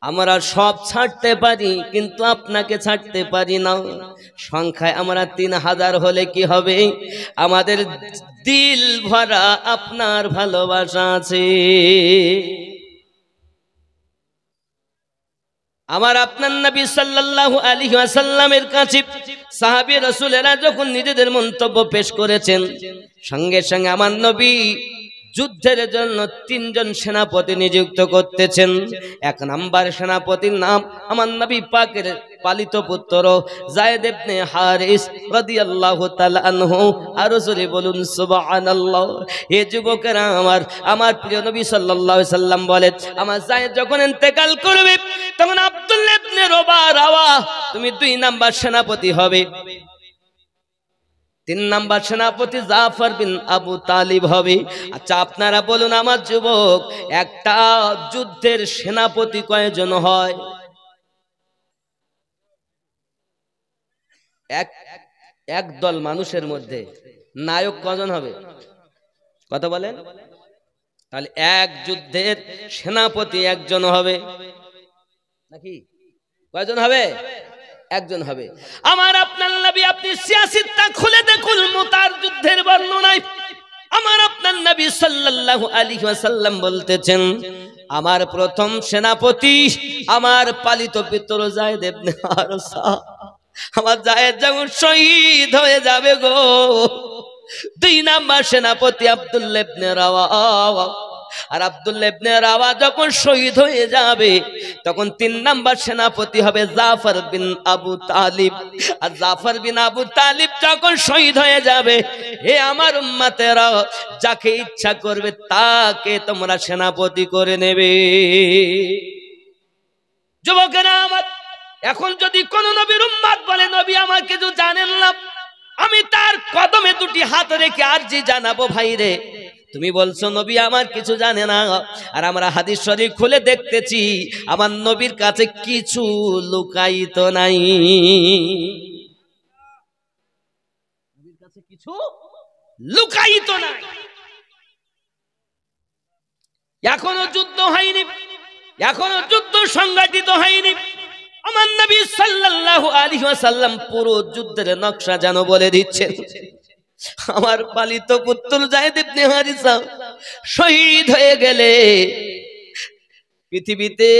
আমরা সব ছাড়তে পারি কিন্তু আপনাকে ছাড়তে পারি না। সংখ্যায় আমরা 3000 হলে কি হবে? আমাদের দিল ভরা আপনার ভালোবাসা আছে। আমার আপনার নবী সাল্লাল্লাহু আলাইহি ওয়াসাল্লামের কাছে সাহাবী রাসূলেরা যখন নিজেদের মন্তব্য পেশ করেছেন, সঙ্গে সঙ্গে আমার নবী যুদ্ধের জন্য 3 জন সেনাপতি নিযুক্ত করতেছেন। 1 নাম্বার সেনাপতির নাম আমার নবী পাকের পালিত পুত্র যায়েদ ইবনে হারিস রাদিয়াল্লাহু তাআলা আনহু। আর জোরে বলুন সুবহানাল্লাহ। হে যুবকেরা, আমার প্রিয় নবী সাল্লাল্লাহু আলাইহি সাল্লাম বলেন, আমার যায়েদ যখন ইন্তেকাল করবে তখন আব্দুল্লাহ ইবনে রাওয়া তুমি 2 নাম্বার সেনাপতি হবে। 3 নাম্বার সেনাপতি জাফর বিন আবু তালিব হবে। আচ্ছা আপনারা বলুন আমার যুবক, একটা যুদ্ধের সেনাপতি কয়জন হয়? এক দল মানুষের মধ্যে নায়ক কজন হবে? কথা বলেন। তাহলে এক যুদ্ধের সেনাপতি একজন হবে নাকি? কয়জন হবে? একজন হবে। আমার আপনার নবী, আপনি সিয়াসিতটা খুলে দেখুন, মুতার যুদ্ধের বর্ণনায় আমার আপনার নবী সাল্লাল্লাহু আলাইহি ওয়াসাল্লাম বলতেছেন, আমার প্রথম সেনাপতি আমার পালিত পুত্র যায়েদ ইবনে হারেসা। আমার যায়েদ যখন শহীদ হয়ে যাবে গো, 2 নাম্বার সেনাপতি আব্দুল্লাহ ইবনে রাওয়া। আর আব্দুল্লাহ ইবনে রাওয়া যখন শহীদ হয়ে যাবে তখন 3 নাম্বার সেনাপতি হবে জাফর বিন আবু তালিব। আর জাফর বিন আবু তালিব যখন শহীদ হয়ে যাবে, হে আমার উম্মতেরা, যাকে ইচ্ছা করবে তাকে তোমরা সেনাপতি করে নেবে। যুবকেরা আমার, এখন যদি কোন নবীর উম্মত বলে নবী আমার কিছু জানেন না, আমি তার কদমে 2টি হাত রেখে আরজি জানাবো, ভাই রে তুমি বলছো নবী আমার কিছু জানে না, আর আমরা হাদিস শরীফ খুলে দেখতেছি আমার নবীর কাছে কিছু লুকায়িত নাই। নবীর কাছে কিছু লুকায়িত নাই। এখনো যুদ্ধ হয়নি, এখনো যুদ্ধ সংগঠিত হয়নি। আমার নবী সাল্লাল্লাহু আলাইহি ওয়াসাল্লাম পুরো যুদ্ধের নকশা যেন বলে দিচ্ছেন। আমার পালিত পুত্র যায়েদ ইবনে হারিসা শহীদ হয়ে গেলে পৃথিবীতে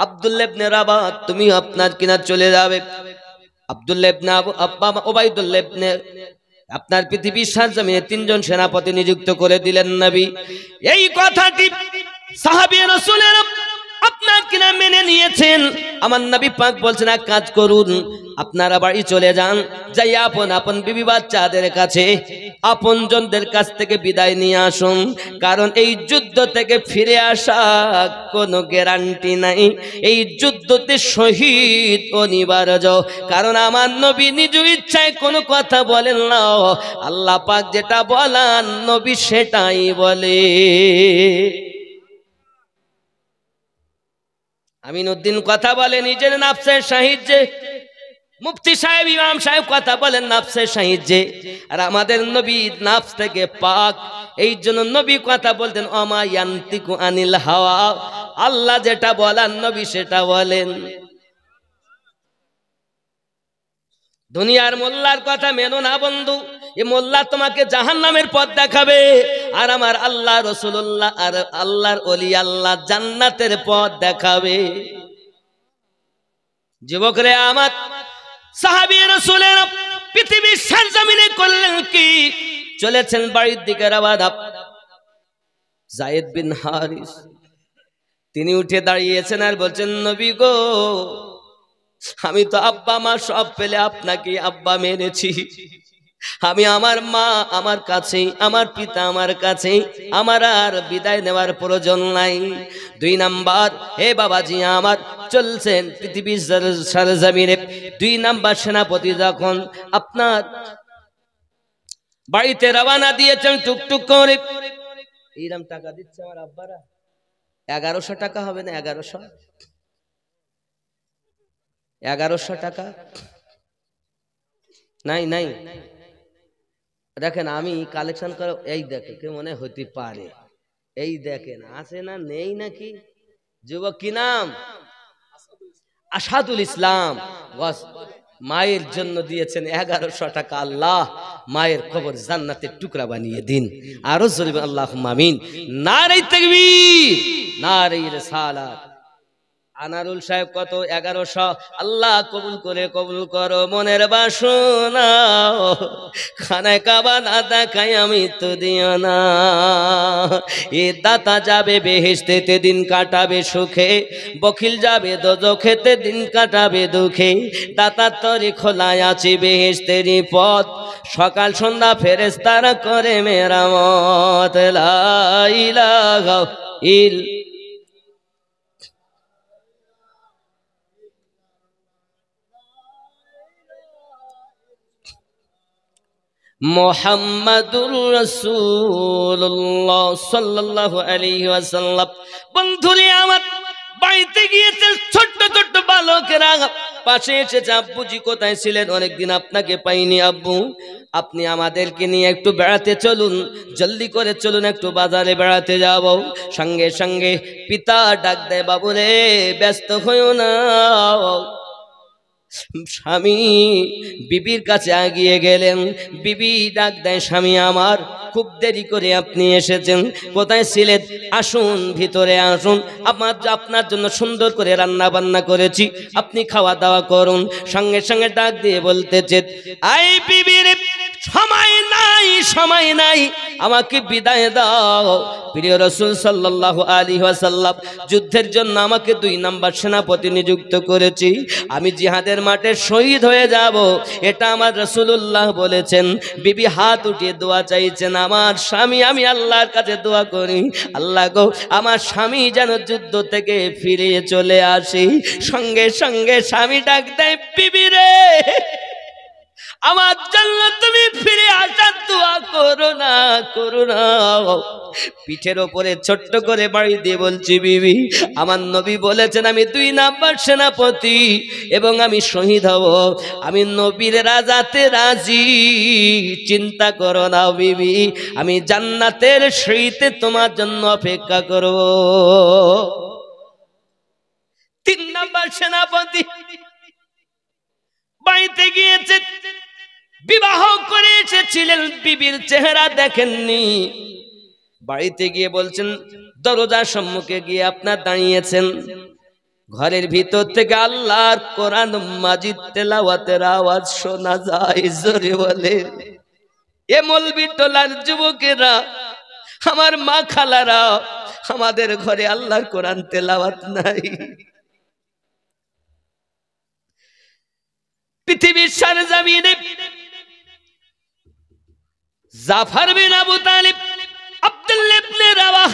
আব্দুল্লাহ ইবনে রাওয়া তুমি আপনার কিনা চলে যাবে। আব্দুল্লাহ ইবনে উবাইদুল্লাহ ইবনে আপনার পৃথিবীর সরজমিনে 3 জন সেনাপতি নিযুক্ত করে দিলেন নবী। এই কথাটি সাহাবী রাসূলেরা আপনার কিনা মেনে নিয়েছেন। আমার নবী পাক বলছেন, এক কাজ করুন, আপনারা বাড়ি চলে যান, যাই আপন আপন বিবি বাচ্চাদের কাছে, আপনজনদের কাছ থেকে বিদায় নিয়ে আসুন, কারণ এই যুদ্ধ থেকে ফিরে আসা কোনো গ্যারান্টি নাই। এই যুদ্ধতে শহীদ অনিবার্য, কারণ আমার নবী নিজ ইচ্ছায় কোনো কথা বলেন না, আল্লাহ পাক যেটা বলান নবী সেটাই বলে। আমিনউদ্দিন কথা বলে নিজের নাফসের সাহিত্যে, মুফতি সাহেব ইমাম সাহেব কথা বলেন নাফসের সাহিত্যে, আর আমাদের নবী নাফস থেকে পাক। এই জন্য নবী কথা বলতেন ওমা ইয়ান্তিকু আনিল হাওয়া, আল্লাহ যেটা বলেন নবী সেটা বলেন। দুনিয়ার মোল্লার কথা মেনো না বন্ধু, এই মোল্লা তোমাকে জাহান্নামের পথ দেখাবে, আর আমার আল্লাহ রাসূলুল্লাহ আর আল্লাহর ওলি আল্লাহ জান্নাতের পথ দেখাবে। যুবকরে আমার, সাহাবী রাসূলেরা পৃথিবীর সরজমিনে করলেন কি? চলেছেন বাড়ির দিকে রওনা। যায়েদ বিন হারিস তিনি উঠে দাঁড়িয়েছেন আর বলছেন, নবী গো, আমি তো আব্বা মা সব পেলে আপনাকে আব্বা মেনেছি। আমি আমার মা আমার কাছে, আমার পিতা আমার কাছে, আমার আর বিদায় নেওয়ার প্রয়োজন নাই। 2 নাম্বার, হে বাবাজি আমার, চলছেন পৃথিবীর সরজমিনে 2 নাম্বার সেনাপতি যখন আপনার বাড়িতে রওনা দিয়েছেন টুকটুক করে, এইরকম টাকা দিচ্ছে আমার আব্বারা, 1100 টাকা হবে না? 1100 টাকা নাই নাই। দেখেন আমি কালেকশন করে, এই দেখে কে মনে হতে পারে, এই দেখেন আছে না নেই নাকি? যুবক কি নাম? আসাদুল ইসলাম। মায়ের জন্য দিয়েছেন 1100 টাকা। আল্লাহ মায়ের কবর জান্নাতের টুকরা বানিয়ে দিন। আরো জোরে আল্লাহুম্মা আমিন। নারে তাকবীর, নারে রিসালাত। আনারুল সাহেব কত? 1100। আল্লাহ কবুল করে, কবুল করো মনের বাসনা। খানায় কাবা না দেখাই আমি তো দিও না। এ দাতা যাবে বেহেশতেতে, দিন কাটাবে সুখে। বখিল যাবে দোজখেতে, দিন কাটাবে দুঃখে। দাতার তরি খোলায় আছে বেহেশতেরই পথ। সকাল সন্ধ্যা ফেরেশতারা করে মেরামত। লা ইলাহা ইল্লাল্লাহ। মুহাম্মাদুর রাসূলুল্লাহ সাল্লাল্লাহু আলাইহি ওয়াসাল্লাম। বন্ধুরে আমার, বাড়িতে গিয়েছে ছোট্ট ছোট্ট বালকেরা, পাশে এসেছে। আব্বুজি কোথায় ছিলেন? অনেকদিন আপনাকে পাইনি আব্বু, আপনি আমাদেরকে নিয়ে একটু বেড়াতে চলুন, জলদি করে চলুন, একটু বাজারে বেড়াতে যাব। সঙ্গে সঙ্গে পিতা ডাক দেয়, বাবুরে ব্যস্ত হইও না। স্বামী বিবির কাছে এগিয়ে গেলেন। বিবি ডাক দেয়, স্বামী আমার, খুব দেরি করে আপনি এসেছেন, কোথায় ছিলেন? আসুন ভিতরে আসুন, আপনার জন্য সুন্দর করে রান্না বান্না করেছি, আপনি খাওয়া দাওয়া করুন। সঙ্গে সঙ্গে ডাক দিয়ে বলতেছে, আই বিবির সময় নাই, সময় নাই, আমাকে বিদায় দাও। প্রিয় রাসূল সাল্লাল্লাহু আলাইহি ওয়াসাল্লাম যুদ্ধের জন্য আমাকে 2 নাম্বার সেনাপতি নিযুক্ত করেছি। আমি জিহাদের মাঠে শহীদ হয়ে যাব, এটা আমার রাসূলুল্লাহ বলেছেন। বিবি হাত উঠিয়ে দোয়া চাইছেন, আমার স্বামী, আমি আল্লাহর কাছে দোয়া করি, আল্লাহ গো আমার স্বামী যেন যুদ্ধ থেকে ফিরে চলে আসে। সঙ্গে সঙ্গে স্বামী ডাক দেয়, বিবি রে, আমার জন্য তুমি ফিরে আসার দোয়া করো না, করো না। পিঠের ওপরে ছোট্ট করে বাড়ি দিয়ে বলছি, বিবি, আমার নবী বলেছেন আমি 2 নাম্বার সেনাপতি এবং আমি শহীদ হব, আমি নবীর রাজাতে রাজি, চিন্তা করো না বিবি, আমি জান্নাতের সিঁড়িতে তোমার জন্য অপেক্ষা করব। 3 নাম্বার সেনাপতি বাড়িতে গিয়েছে, বিবাহ করে এসেছিলেন, বিবির চেহারা দেখেননি। বাড়িতে গিয়ে বলছেন, দরজার সম্মুখে গিয়ে আপনার দাঁড়িয়েছেন, ঘরের ভিতর থেকে আল্লাহর কোরআন মাজিদ তেলাওয়াতের আওয়াজ শোনা যায়। জোরে বলে এ মলবি টোলার যুবকেরা, আমার মা খালারা, আমাদের ঘরে আল্লাহর কোরআন তেলাওয়াত নাই। পৃথিবীর সরজমিনে জাফর বিন আবু তালিব, আব্দুল্লাহ ইবনে রাওয়াহ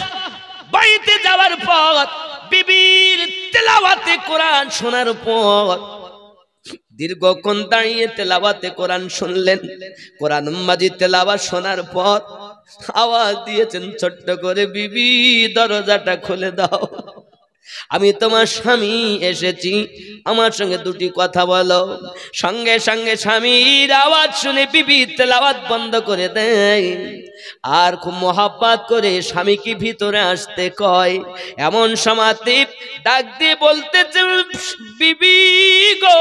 বাড়িতে যাওয়ার পর বিবির তেলাওয়াতে কোরআন শোনার পর দীর্ঘক্ষণ দাঁড়িয়ে তেলাওয়াতে কোরআন শুনলেন। কোরআন মাজিদ তেলাওয়াত শোনার পর আওয়াজ দিয়েছেন ছোট্ট করে, বিবি দরজাটা খুলে দাও, আমি তোমার স্বামী এসেছি, আমার সঙ্গে 2টি কথা বলো। সঙ্গে সঙ্গে স্বামীর আওয়াজ শুনে বিবি তেলাওয়াত বন্ধ করে দেয় আর খুব মোহাব্বত করে স্বামীকে ভিতরে আসতে কয়। এমন সময়তে ডাক দিয়ে বলতেছে, বিবি গো,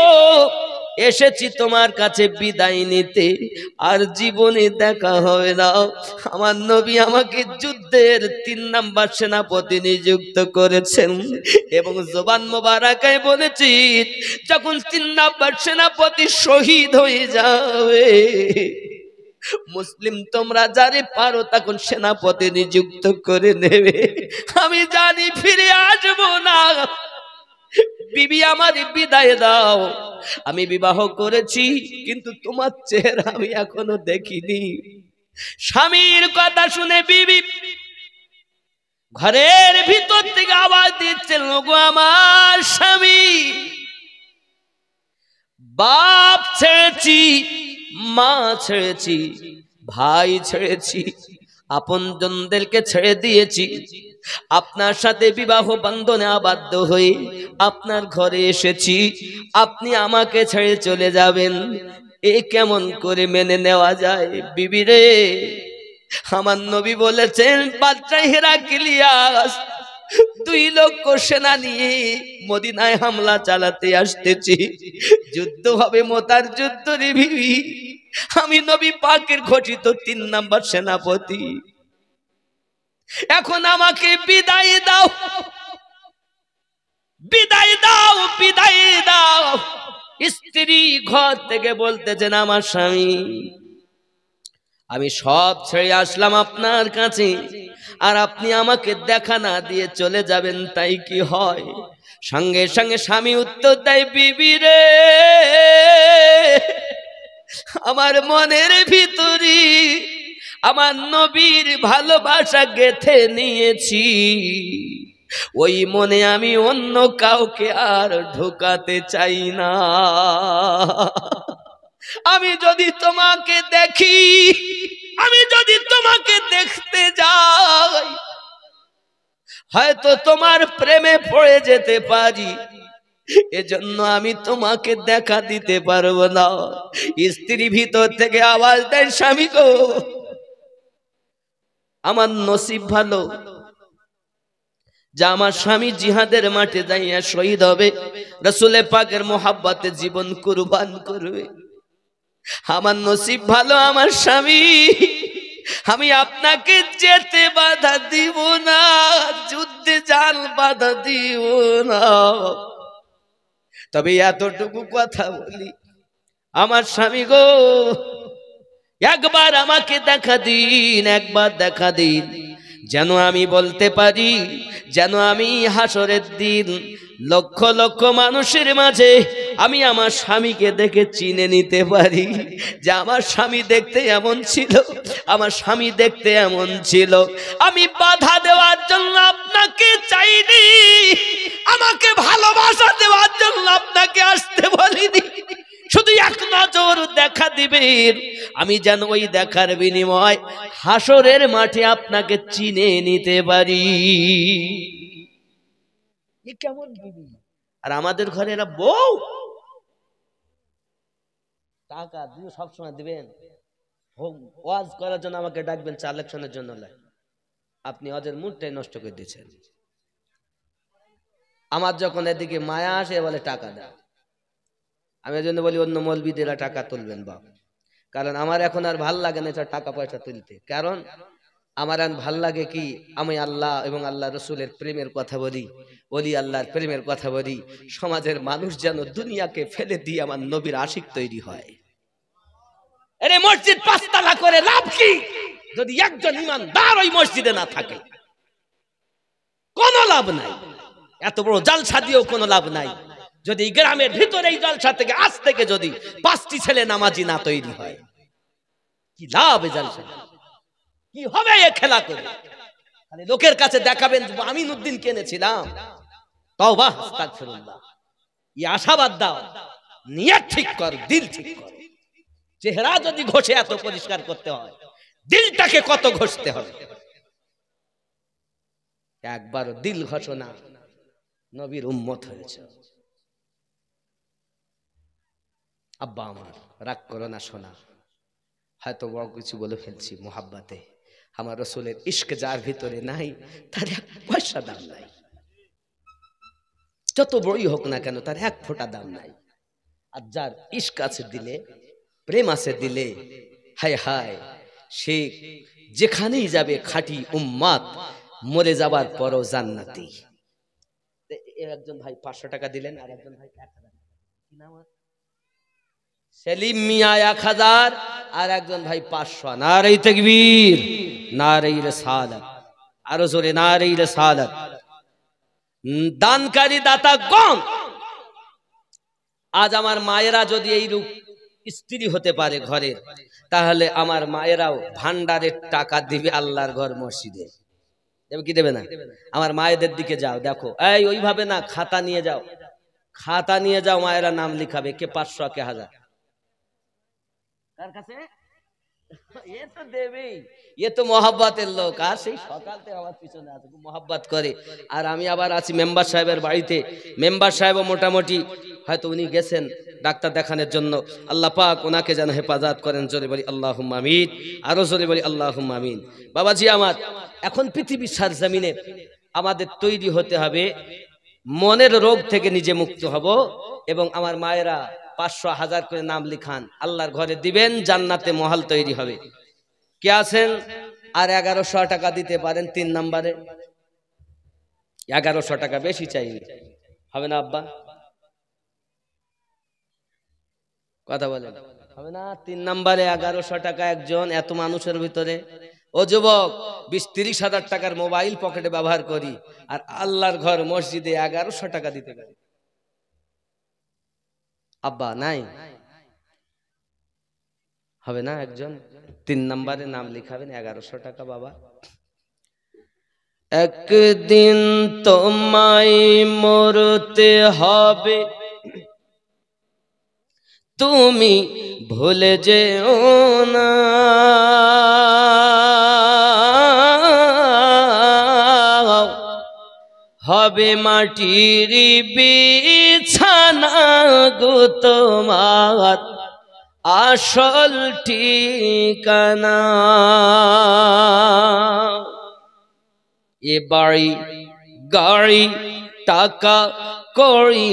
এসেছি তোমার কাছে বিদায় নিতে, আর জীবনে দেখা হবে না। আমার নবী আমাকে যুদ্ধের 3 নাম্বার সেনাপতি নিযুক্ত করেছেন এবং জবান মোবারকায় বলেছি, যখন 3 নাম্বার সেনাপতি শহীদ হয়ে যাবে, মুসলিম তোমরা যারে পারো তখন সেনাপতি নিযুক্ত করে নেবে, আমি জানি ফিরে আসবো না। বিবি আমার বিদায় দাও, আমি বিবাহ করেছি কিন্তু তোমার চেহারা আমি এখনো দেখিনি। স্বামীর কথা শুনে বিবি ঘরের ভিতর থেকে আওয়াজ দিচ্ছেন, ওগো আমার স্বামী, বাপ ছেড়েছি, মা ছেড়েছি, ভাই ছেড়েছি, আপনজনদেরকে ছেড়ে দিয়েছি, আপনার সাথে বিবাহ বন্ধনে আবদ্ধ হয়ে আপনার ঘরে এসেছি, আপনি আমাকে ছেড়ে চলে যাবেন, এ কেমন করে মেনে নেওয়া যায়? বিবি রে, আমার নবী বলেছেন, বাদশা হেরাক্লিয়াস 2 লক্ষ সেনা নিয়ে মদিনায় হামলা চালাতে আসতেছি, যুদ্ধ হবে মোতার যুদ্ধ রে বিবি। আমি নবী পাকের ঘোষিত 3 নাম্বার সেনাপতি। এখন আমাকে বিদায় দাও, বিদায় দাও, বিদায় দাও। স্ত্রী ঘর থেকে বলতেছেন, আমার স্বামী, আমি সব ছেড়ে আসলাম আপনার কাছে, আর আপনি আমাকে দেখা না দিয়ে চলে যাবেন, তাই কি হয়? সঙ্গে সঙ্গে স্বামী উত্তর দেয়, বিবি রে, আমার মনের ভিতরে আমার নবীর ভালোবাসা গেথে নিয়েছি, ওই মনে আমি অন্য কাউকে আর ঢোকাতে চাই না। আমি যদি তোমাকে দেখি, আমি যদি তোমাকে দেখতে যাই, হয়তো তোমার প্রেমে পড়ে যেতে পারি, এজন্য আমি তোমাকে দেখা দিতে পারবো না। স্ত্রী ভিতর থেকে আওয়াজ দেয়, স্বামী গো, আমার নসিব ভালো যে আমার স্বামী জিহাদের মাঠে যাইয়া শহীদ হবে, রাসূলে পাকের মোহাব্বতে জীবন কুরবান করবে। আমার নসিব ভালো আমার স্বামী, আমি আপনাকে যেতে বাধা দিব না, যুদ্ধে যান বাধা দিব না। তবে এতটুকু কথা বলি, আমার স্বামী গো, একবার আমাকে দেখা দিন, একবার দেখা দিন, যেন আমি বলতে পারি, যেন আমি হাসরের দিন লক্ষ লক্ষ মানুষের মাঝে আমি আমার স্বামীকে দেখে চিনে নিতে পারি যে আমার স্বামী দেখতে এমন ছিল, আমার স্বামী দেখতে এমন ছিল। আমি বাধা দেওয়ার জন্য আপনাকে চাইনি, আমাকে ভালোবাসা দেওয়ার জন্য আপনাকে আসতে বলিনি, শুধু এক নজর দেখা দিবেন, আমি যেন ওই দেখার বিনিময় হাসরের মাঠে আপনাকে চিনে নিতে পারি। কেমন বিবি! আর আমাদের ঘরে এরা বউ, টাকা দিয়ে সবসময় দিবেন, ওয়াজ করার জন্য আমাকে ডাকবেন, 4 ইলেকশনের জন্য, আপনি ওয়াজের মুডটাই নষ্ট করে দিচ্ছেন। আমার যখন এদিকে মায়া আসে বলে টাকা দেয়, আমি এই জন্য বলি অন্য মৌলবীদেরা টাকা তুলবেন বাপ, কারণ আমার এখন আর ভাল লাগে না টাকা পয়সা তুলতে। কারণ আমার এখন ভাল লাগে কি, আমি আল্লাহ এবং আল্লাহ রসুলের প্রেমের কথা বলি, বলি আল্লাহর প্রেমের কথা বলি, সমাজের মানুষ যেন দুনিয়াকে ফেলে দিয়ে আমার নবীর আশিক তৈরি হয়। আরে মসজিদ 5 তলা করে লাভ কি যদি একজন ইমানদার ওই মসজিদে না থাকে? কোনো লাভ নাই। এত বড় জালসা দিয়েও কোনো লাভ নাই যদি গ্রামের ভিতরে এই জলসা থেকে আজ থেকে যদি 5টি ছেলে নামাজি না তৈরি হয়। কি লাভ এই জলসা? কি হবে এই খেলা করে? খালি লোকের কাছে দেখাবেন আমিনউদ্দিন কিনেছিলাম। তওবা আস্তাগফিরুল্লাহ। এই আশাবাদ দাও, নিয়ত ঠিক কর, দিল ঠিক কর। চেহারা যদি ঘষে এত পরিষ্কার করতে হয়, দিলটাকে কত ঘষতে হবে? একবার দিল ঘষনা, নবীর উম্মত হয়েছে। আব্বা আমার রাগ করো না শোনা, হয়তো বড় কিছু বলে ফেলছি মোহাব্বতে। আমার রসুলের ইশক যার ভিতরে নাই তার 1 পয়সা দাম নাই, যত বড়ই হোক না কেন তার 1 ফোঁটা দাম নাই। আর যার ইশক আছে দিলে, প্রেম আছে দিলে, হায় হায়, সে যেখানেই যাবে খাঁটি উম্মত, মরে যাবার পরও জান্নাতি। একজন ভাই 500 টাকা দিলেন, আর একজন ভাই 1000। কি নাম? সেলিম মিয়া 1000, আর একজন ভাই 500। নারে তাকবীর, নারে রিসালাত, আরো জোরে নারে রিসালাত। দানকারী দাতা গণ। আজ আমার মায়েরা যদি এই রূপ স্ত্রী হতে পারে ঘরের, তাহলে আমার মায়েরাও ভান্ডারের টাকা দিবে আল্লাহর ঘর মসজিদে। দেবে কি দেবে না? আমার মায়েদের দিকে যাও, দেখো, এই ওইভাবে না, খাতা নিয়ে যাও, খাতা নিয়ে যাও, মায়েরা নাম লিখাবে, কে 500 কে 1000। কার কাছে? এ তো দেবেই, এ তো মহব্বতের লোক। আর সেই সকাল থেকে আমার পিছনে আছে, মহব্বত করে। আর আমি আবার আছি মেম্বার সাহেবের বাড়িতে, মেম্বার সাহেবও মোটামুটি হয়তো উনি গেছেন ডাক্তার দেখানোর জন্য। আল্লাহ পাক ওনাকে যেন হেফাজত করেন। জোরে বলি আল্লাহুম্মা আমিন, আরো জোরে বলি আল্লাহুম্মা আমিন। বাবাজি আমার, এখন পৃথিবীর সারজমিনে আমাদের তৈরি হতে হবে, মনের রোগ থেকে নিজে মুক্ত হব। এবং আমার মায়েরা 500 1000 করে নাম লিখান, আল্লাহর ঘরে দিবেন, জান্নাতে মহল তৈরি হবে। কে আছেন আর 1100 টাকা দিতে পারেন 3 নম্বরে? 1100 টাকা বেশি চাইনি, হবে না আব্বা? কথা বলেন, হবে না? 3 নম্বরে 1100 টাকা একজন, এত মানুষের ভিতরে। ও যুবক, 20-30 হাজার টাকার মোবাইল পকেটে ব্যবহার করি, আর আল্লাহর ঘর মসজিদে 1100 টাকা দিতে পারি। আব্বা নাই, হবে না? একজন 3 নম্বরে নাম লিখাবেন, 1100 টাকা। বাবা, একদিন তোমায় মরতে হবে, তুমি ভুলে যেও না। হবে মাটির বিছানা গো তোমার আসল ঠিকানা। এ বাড়ি গাড়ি টাকা করি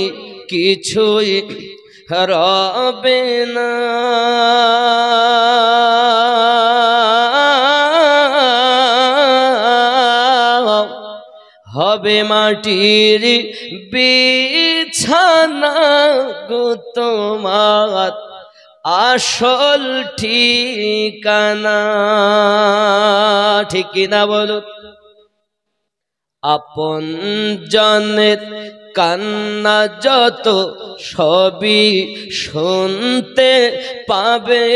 কিছুই রবে না। হবে মাটির বিছানা গো তোমার আসল ঠিকানা। ঠিক কিনা বলো? আপন জনের কান্না যত সবই শুনতে পাবে,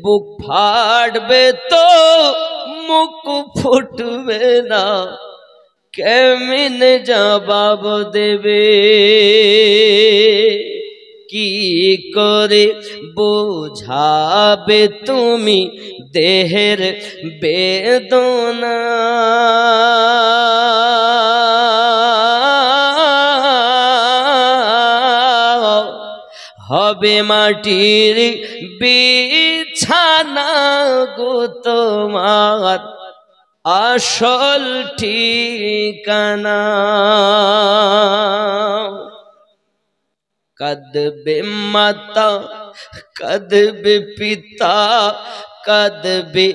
বুক ফাটবে তো মুখ ফুটবে না, কেমনে জবাব দেবে? কি করে বোঝাবে তুমি দেহের বেদনা? হবে মাটির বিছানা গো তোমার আসল ঠিকানা। কাঁদবে মাতা, কাঁদবে পিতা, কাঁদবে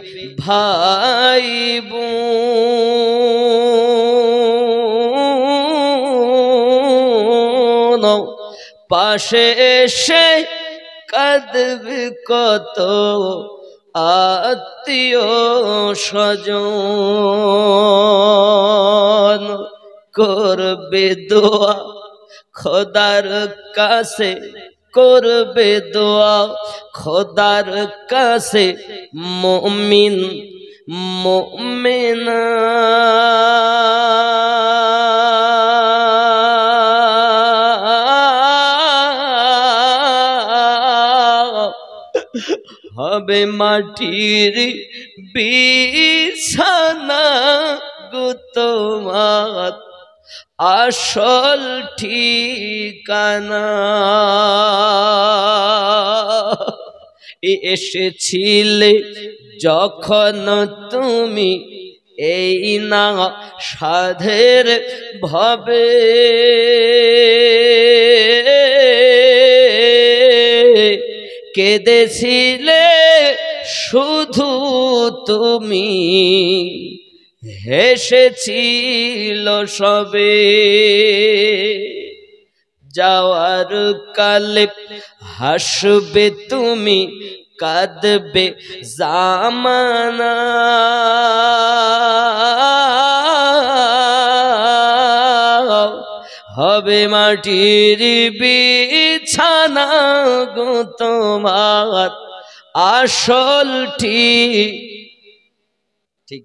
ভাই বোন, পাশে এসে কাঁদবে কত আত্মীয় স্বজন। করবে দোয়া খোদার কাছে, করবে দোয়া খোদার কাছে মুমিন মুমিনা। হবে মাটির বিছানা গো তোমার আসল ঠিকানা। এসেছিলে যখন তুমি এই না সাধের ভবে, কেঁদেছিলে শুধু তুমি, হেসেছিল সবে। যাওয়ার কালে হাসবে তুমি, কাঁদবে জামানা। হবে মাটির বিছানা গো তোমার আসল ঠিক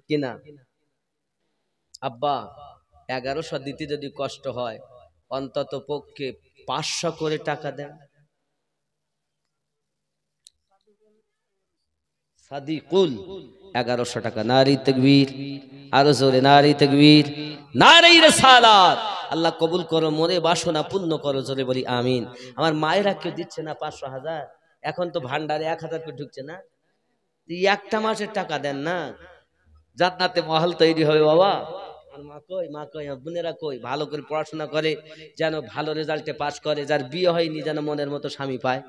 কিনা? আব্বা, 1100 দিতে যদি কষ্ট হয়, অন্তত পক্ষে 500 করে টাকা দেন। সাদিকুল 1100 টাকা। নারী তাকবীর, আরো জোরে নারী তাকবীর, নারী রিসালাত। আল্লাহ কবুল করো, মনে বাসনা পূর্ণ করো, জোরে বলি আমিন। আমার মায়েরা কেউ দিচ্ছে না 500 1000? এখন তো ভান্ডারে 1000 করে ঢুকছে না, একটা মাসের টাকা দেন না, জান্নাতে মহল তৈরি হবে বাবা। আর মা কই, মা কই, বোনেরা কই, ভালো করে পড়াশোনা করে যেন ভালো রেজাল্টে পাস করে, যার বিয়ে হয়নি যেন মনের মতো স্বামী পায়।